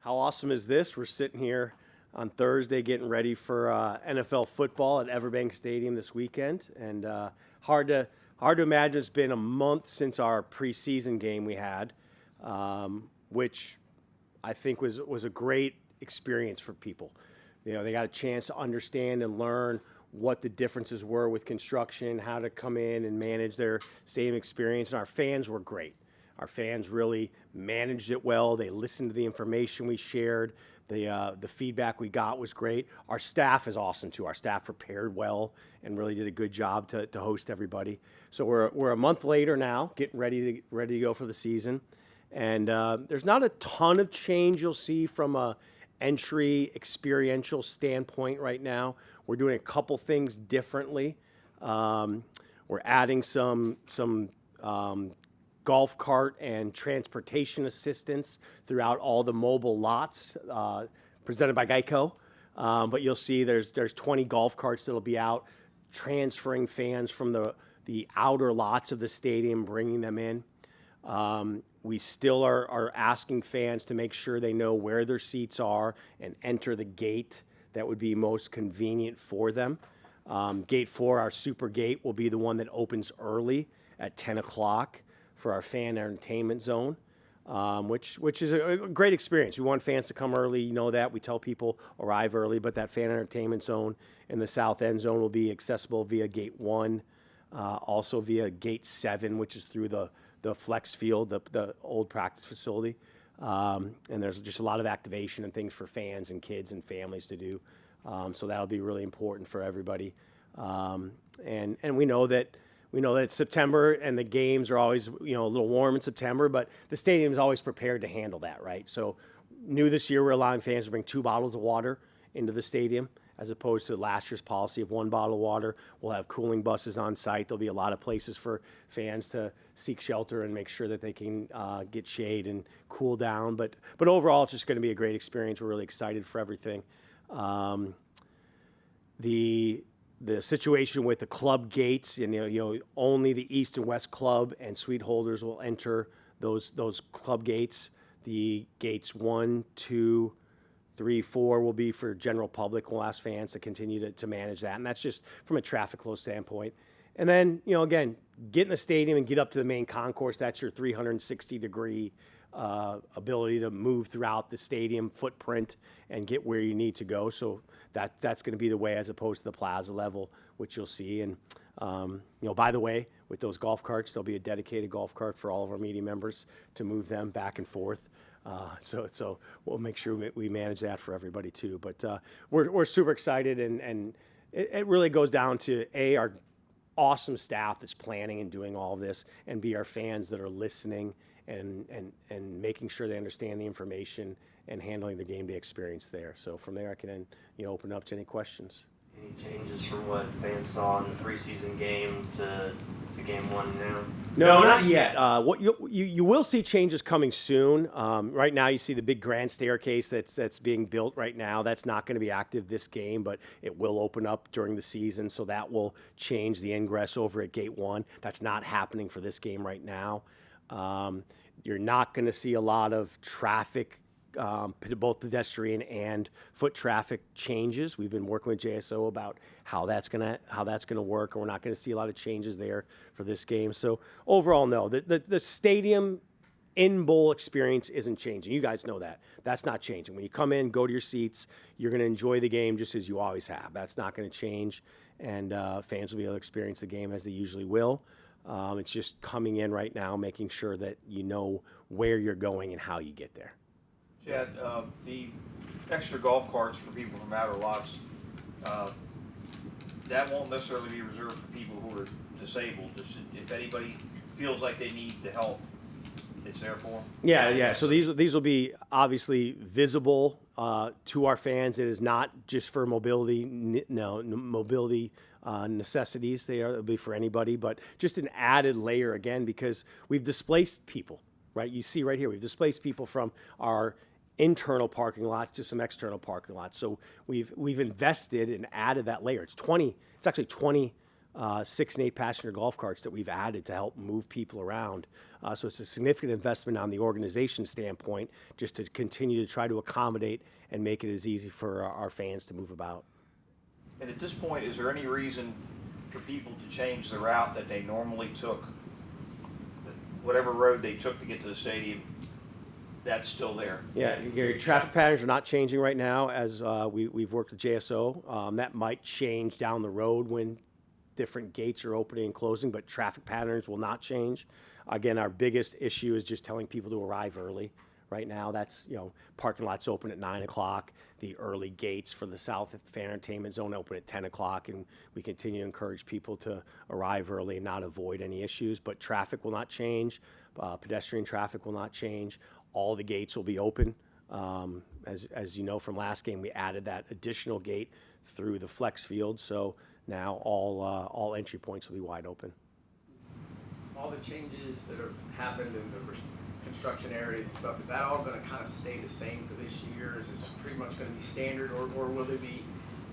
How awesome is this? We're sitting here on Thursday getting ready for NFL football at EverBank Stadium this weekend, and hard to imagine it's been a month since our preseason game we had, which I think was a great experience for people. You know, they got a chance to understand and learn what the differences were with construction, how to come in and manage their stadium experience, and our fans were great. Our fans really managed it well. They listened to the information we shared. The feedback we got was great. Our staff is awesome too. Our staff prepared well and really did a good job to host everybody. So we're a month later now, getting ready to go for the season. And there's not a ton of change you'll see from a entry experiential standpoint right now. We're doing a couple things differently. We're adding some golf cart and transportation assistance throughout all the mobile lots presented by Geico. But you'll see there's 20 golf carts that'll be out transferring fans from the outer lots of the stadium, bringing them in. We still are asking fans to make sure they know where their seats are and enter the gate that would be most convenient for them. Gate 4, our super gate, will be the one that opens early at 10 o'clock. For our fan entertainment zone, which is a great experience. We want fans to come early, you know that. We tell people arrive early, but that fan entertainment zone in the south end zone will be accessible via Gate 1, also via Gate 7, which is through the flex field, the old practice facility. And there's just a lot of activation and things for fans and kids and families to do. So that'll be really important for everybody. And we know that it's September and the games are always, a little warm in September, but the stadium is always prepared to handle that, right? So new this year, we're allowing fans to bring 2 bottles of water into the stadium as opposed to last year's policy of 1 bottle of water. We'll have cooling buses on site. There'll be a lot of places for fans to seek shelter and make sure that they can get shade and cool down. But overall, it's just going to be a great experience. We're really excited for everything. The situation with the club gates, and only the East and West Club and suite holders will enter those club gates. The gates 1, 2, 3, 4 will be for general public. We'll ask fans to continue to manage that, and that's just from a traffic flow standpoint. And then again, get in the stadium and get up to the main concourse. That's your 360-degree ability to move throughout the stadium footprint and get where you need to go. So that's going to be the way, as opposed to the plaza level, which you'll see. And by the way, with those golf carts, there'll be a dedicated golf cart for all of our media members to move them back and forth. So we'll make sure we manage that for everybody too. But we're super excited, and it really goes down to our awesome staff that's planning and doing all of this, and B, our fans that are listening and making sure they understand the information and handling the game day experience there. So from there, I can then open up to any questions. Any changes from what fans saw in the preseason game to game 1 now? No, not yet. What you will see changes coming soon. Right now, you see the big grand staircase that's being built right now. That's not going to be active this game, but it will open up during the season, so that will change the ingress over at Gate 1. That's not happening for this game right now. You're not going to see a lot of traffic, both pedestrian and foot traffic changes. We've been working with JSO about how that's going to work, and we're not going to see a lot of changes there for this game. So overall, no, the stadium in-bowl experience isn't changing. You guys know that. That's not changing. When you come in, go to your seats, you're going to enjoy the game just as you always have. That's not going to change, and fans will be able to experience the game as they usually will. It's just coming in right now, making sure that you know where you're going and how you get there. Chad, the extra golf carts for people from outer lots, that won't necessarily be reserved for people who are disabled. If anybody feels like they need the help, it's there for them? Yeah. So these will be obviously visible to our fans. It is not just for mobility necessities. They'll be for anybody, but just an added layer again, because we've displaced people, right? You see right here, we've displaced people from our internal parking lots to some external parking lots. So we've invested and added that layer. It's actually 20 6 and 8 passenger golf carts that we've added to help move people around. So it's a significant investment on the organization standpoint, just to continue to try to accommodate and make it as easy for our fans to move about. And at this point, is there any reason for people to change the route that they normally took? Whatever road they took to get to the stadium, that's still there? Yeah, your traffic patterns are not changing right now as we've worked with JSO. That might change down the road when different gates are opening and closing, but traffic patterns will not change. Again, our biggest issue is just telling people to arrive early. Right now, that's, parking lots open at 9 o'clock. The early gates for the South Fan Entertainment Zone open at 10 o'clock, and we continue to encourage people to arrive early and not avoid any issues. But traffic will not change. Pedestrian traffic will not change. All the gates will be open. As you know from last game, we added that additional gate through the flex field, so now all entry points will be wide open. All the changes that have happened in the construction areas and stuff, is that all going to kind of stay the same for this year? Is this pretty much going to be standard, or will there be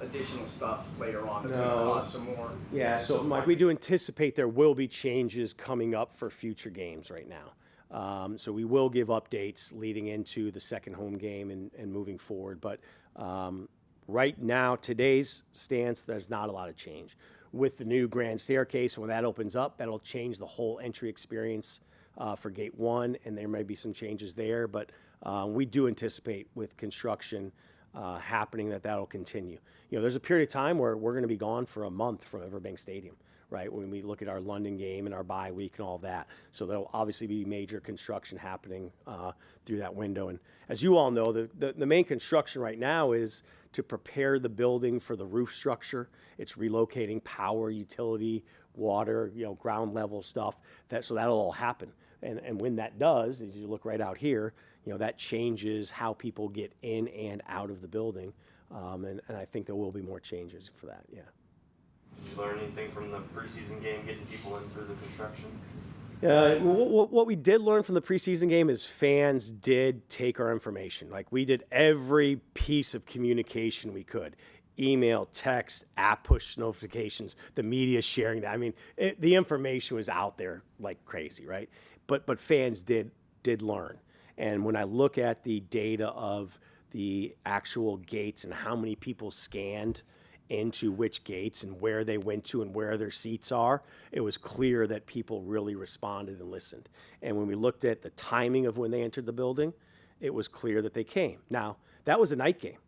additional stuff later on that's going to cost some more? Yeah, so Mike, we do anticipate there will be changes coming up for future games right now. So we will give updates leading into the second home game and moving forward. But right now, today's stance, there's not a lot of change. With the new grand staircase, when that opens up, that'll change the whole entry experience for Gate 1, and there may be some changes there. But we do anticipate with construction happening that'll continue. There's a period of time where we're going to be gone for a month from EverBank Stadium, right, when we look at our London game and our bye week and all that. So there'll obviously be major construction happening through that window. And as you all know, the main construction right now is to prepare the building for the roof structure. It's relocating power, utility, water, ground level stuff. So that'll all happen. And when that does, as you look right out here, that changes how people get in and out of the building. And I think there will be more changes for that, yeah. Did you learn anything from the preseason game, getting people in through the construction? What we did learn from the preseason game is fans did take our information. Like, we did every piece of communication we could. Email, text, app push notifications, the media sharing that. I mean, the information was out there like crazy, right? But fans did learn. And when I look at the data of the actual gates and how many people scanned into which gates and where they went to and where their seats are, it was clear that people really responded and listened. And when we looked at the timing of when they entered the building, it was clear that they came. Now, that was a night game.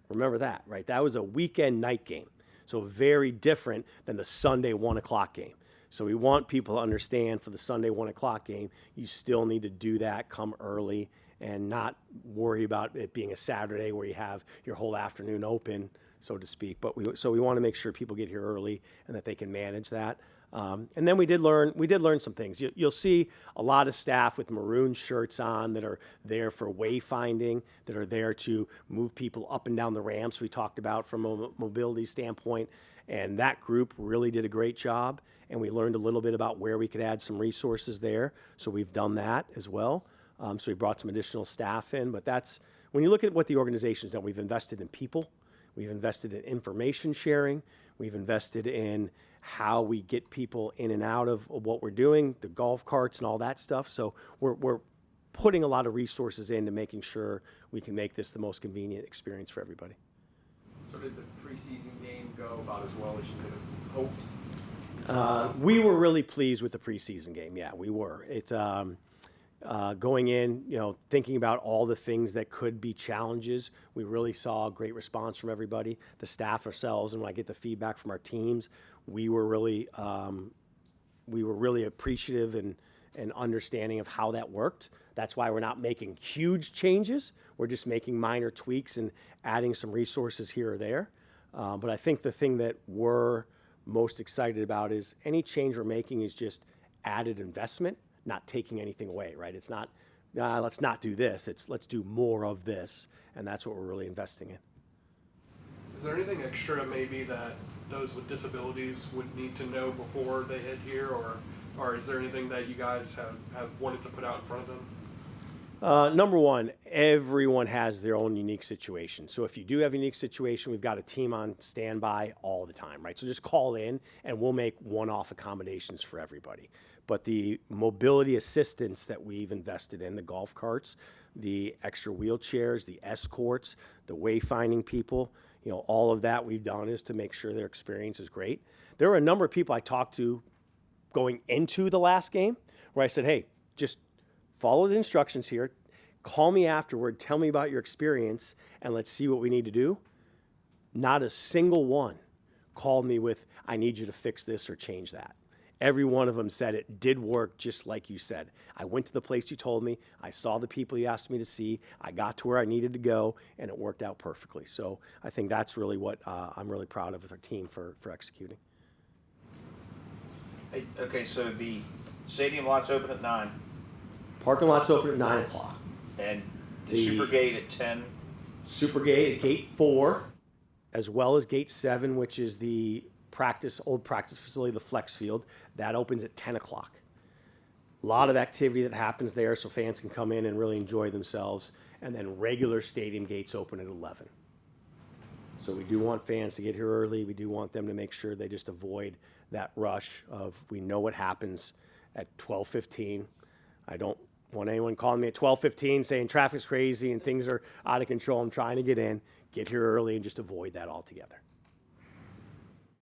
Remember that, right? That was a weekend night game. So very different than the Sunday 1 o'clock game. So we want people to understand, for the Sunday 1 o'clock game, you still need to do that, come early, and not worry about it being a Saturday where you have your whole afternoon open, so to speak. But we want to make sure people get here early and that they can manage that. And then we did learn some things. You'll see a lot of staff with maroon shirts on that are there for wayfinding, that are there to move people up and down the ramps we talked about from a mobility standpoint. And that group really did a great job. And we learned a little bit about where we could add some resources there. So we've done that as well. So we brought some additional staff in. But that's, when you look at what the organization's done, we've invested in people. We've invested in information sharing. We've invested in how we get people in and out of what we're doing, the golf carts and all that stuff. So we're putting a lot of resources into making sure we can make this the most convenient experience for everybody. So did the preseason game go about as well as you could have hoped? We were really pleased with the preseason game. Yeah, we were. It's going in, thinking about all the things that could be challenges. We really saw a great response from everybody, the staff ourselves, and when I get the feedback from our teams, we were really appreciative and understanding of how that worked. That's why we're not making huge changes. We're just making minor tweaks and adding some resources here or there. But I think the thing that we're most excited about is any change we're making is just added investment, not taking anything away, right? It's not, let's not do this. It's let's do more of this, and that's what we're really investing in. Is there anything extra maybe that those with disabilities would need to know before they hit here, or is there anything that you guys have wanted to put out in front of them? Number one, everyone has their own unique situation. So if you do have a unique situation, we've got a team on standby all the time, right? So just call in and we'll make one-off accommodations for everybody. But the mobility assistance that we've invested in, the golf carts, the extra wheelchairs, the escorts, the wayfinding people, all of that we've done is to make sure their experience is great. There were a number of people I talked to going into the last game where I said, hey, just follow the instructions here. Call me afterward. Tell me about your experience, and let's see what we need to do. Not a single one called me with, I need you to fix this or change that. Every one of them said it did work just like you said. I went to the place you told me. I saw the people you asked me to see. I got to where I needed to go, and it worked out perfectly. So I think that's really what I'm really proud of with our team for executing. Hey, okay, so the stadium lots open at 9. Parking lot's open at 9 o'clock. And the The- Super Gate at 10. Super Gate, Gate 4, as well as Gate 7, which is the old practice facility, the flex field. That opens at 10 o'clock. A lot of activity that happens there so fans can come in and really enjoy themselves. And then regular stadium gates open at 11. So we do want fans to get here early. We do want them to make sure they just avoid that rush of, we know what happens at 12:15. I don't want anyone calling me at 12:15 saying traffic's crazy and things are out of control. I'm trying to get in. Get here early and just avoid that altogether.